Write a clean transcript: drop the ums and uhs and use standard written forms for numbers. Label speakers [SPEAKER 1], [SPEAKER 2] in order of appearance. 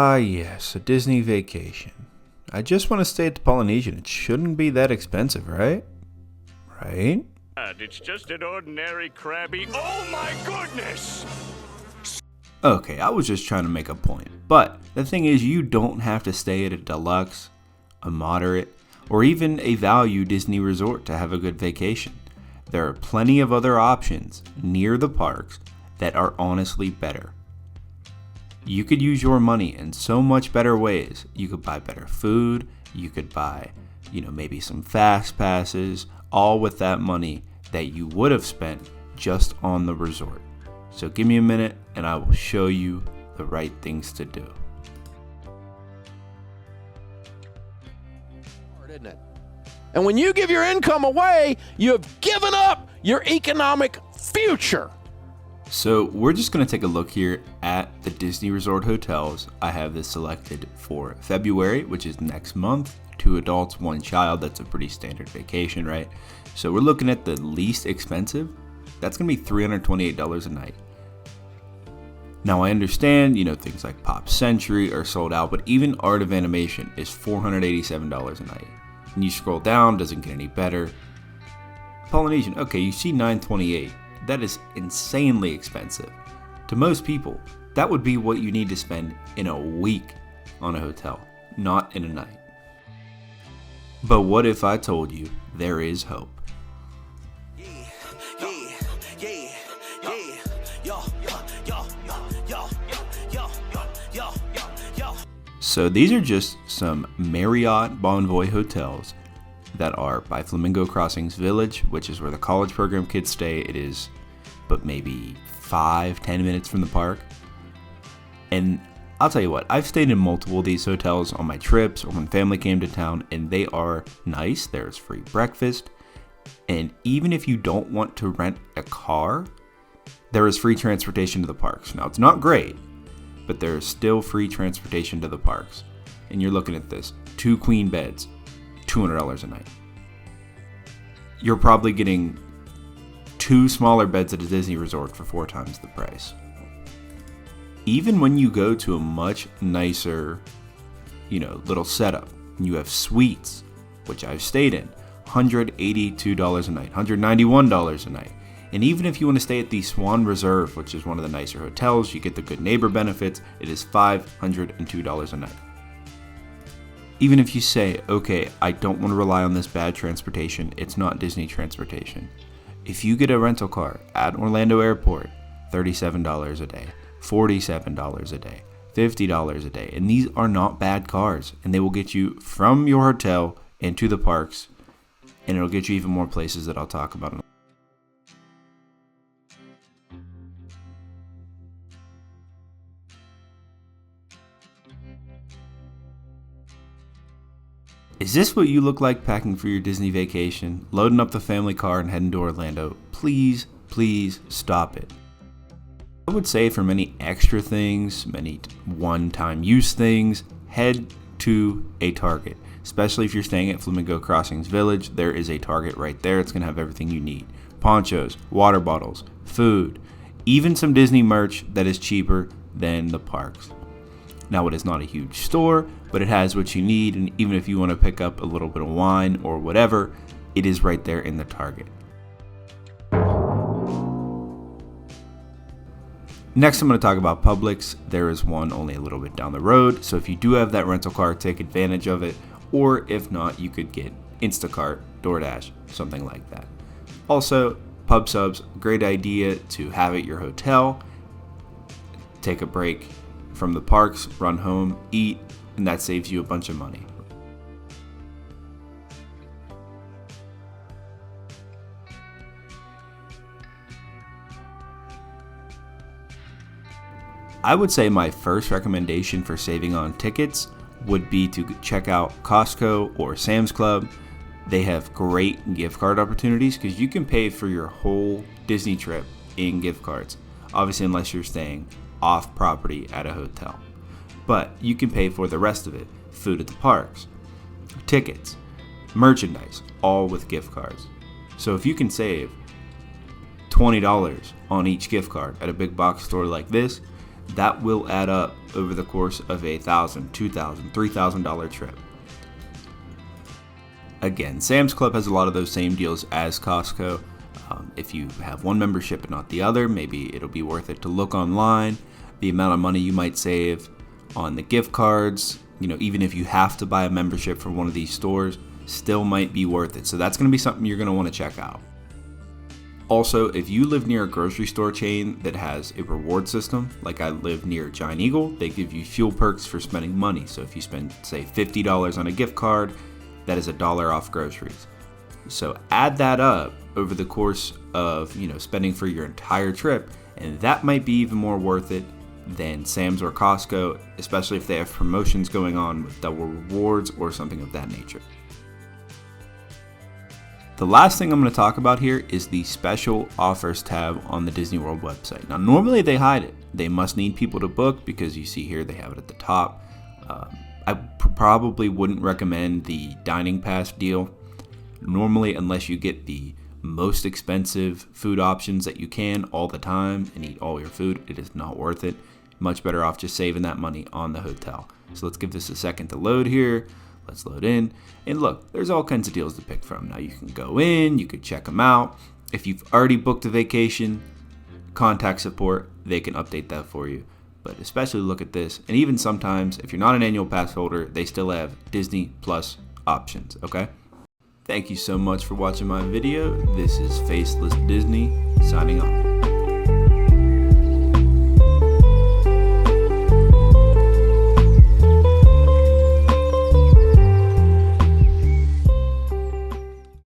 [SPEAKER 1] Ah yes, a Disney vacation. I just want to stay at the Polynesian. It shouldn't be that expensive, right? Right?
[SPEAKER 2] It's just an ordinary crabby. Oh my goodness!
[SPEAKER 1] Okay, I was just trying to make a point. But the thing is, you don't have to stay at a deluxe, a moderate, or even a value Disney resort to have a good vacation. There are plenty of other options near the parks that are honestly better. You could use your money in so much better ways. You could buy better food, you could buy, maybe some fast passes, all with that money that you would have spent just on the resort. So give me a minute and I will show you the right things to do.
[SPEAKER 3] Isn't it? And when you give your income away, you have given up your economic future.
[SPEAKER 1] So we're just going to take a look here at the Disney Resort hotels. I have this selected for February, which is next month. 2 adults, 1 child. That's a pretty standard vacation, right? So we're looking at the least expensive. That's going to be $328 a night. Now I understand, things like Pop Century are sold out, but even Art of Animation is $487 a night. And you scroll down, doesn't get any better. Polynesian, okay, you see $928. That is insanely expensive. To most people, that would be what you need to spend in a week on a hotel, not in a night. But what if I told you there is hope? So these are just some Marriott Bonvoy hotels that are by Flamingo Crossings Village, which is where the college program kids stay. It is but maybe 5-10 minutes from the park. And I'll tell you what, I've stayed in multiple of these hotels on my trips or when family came to town, and they are nice. There's free breakfast, and even if you don't want to rent a car, there is free transportation to the parks. Now it's not great, but there is still free transportation to the parks. And you're looking at this, 2 queen beds, $200 a night. You're probably getting 2 smaller beds at a Disney resort for 4 times the price. Even when you go to a much nicer, little setup, you have suites, which I've stayed in, $182 a night, $191 a night. And even if you want to stay at the Swan Reserve, which is one of the nicer hotels, you get the good neighbor benefits, it is $502 a night. Even if you say, okay, I don't want to rely on this bad transportation, it's not Disney transportation. If you get a rental car at Orlando Airport, $37 a day, $47 a day, $50 a day. And these are not bad cars, and they will get you from your hotel into the parks, and it'll get you even more places that I'll talk about. Is this what you look like packing for your Disney vacation, loading up the family car and heading to Orlando? Please, please stop it. I would say for many extra things, many one-time use things, head to a Target. Especially if you're staying at Flamingo Crossings Village, there is a Target right there. It's going to have everything you need. Ponchos, water bottles, food, even some Disney merch that is cheaper than the parks. Now, it is not a huge store, but it has what you need, and even if you want to pick up a little bit of wine or whatever, it is right there in the Target. Next, I'm going to talk about Publix. There is one only a little bit down the road, so if you do have that rental car, take advantage of it, or if not, you could get Instacart, DoorDash, something like that. Also, Pub Subs, great idea to have at your hotel. Take a break from the parks, run home, eat, and that saves you a bunch of money. I would say my first recommendation for saving on tickets would be to check out Costco or Sam's Club. They have great gift card opportunities because you can pay for your whole Disney trip in gift cards. Obviously, unless you're staying off property at a hotel. But you can pay for the rest of it. Food at the parks, tickets, merchandise, all with gift cards. So if you can save $20 on each gift card at a big box store like this, that will add up over the course of a $1,000, $2,000, $3,000 trip. Again, Sam's Club has a lot of those same deals as Costco. If you have one membership but not the other, maybe it'll be worth it to look online. The amount of money you might save on the gift cards, even if you have to buy a membership from one of these stores, still might be worth it. So that's going to be something you're going to want to check out. Also, if you live near a grocery store chain that has a reward system, like I live near Giant Eagle, they give you fuel perks for spending money. So if you spend, say, $50 on a gift card, that is $1 off groceries. So add that up over the course of, spending for your entire trip, and that might be even more worth it than Sam's or Costco, especially if they have promotions going on with double rewards or something of that nature. The last thing I'm going to talk about here is the special offers tab on the Disney World website. Now, normally they hide it. They must need people to book because you see here they have it at the top. I probably wouldn't recommend the dining pass deal. Normally, unless you get the most expensive food options that you can all the time and eat all your food, it is not worth it. Much better off just saving that money on the hotel. So let's give this a second to load here. Let's load in, and look, there's all kinds of deals to pick from. Now you can go in, you could check them out. If you've already booked a vacation, contact support, they can update that for you. But especially look at this, and even sometimes if you're not an annual pass holder, they still have Disney Plus options, okay? Thank you so much for watching my video. This is Faceless Disney, signing off.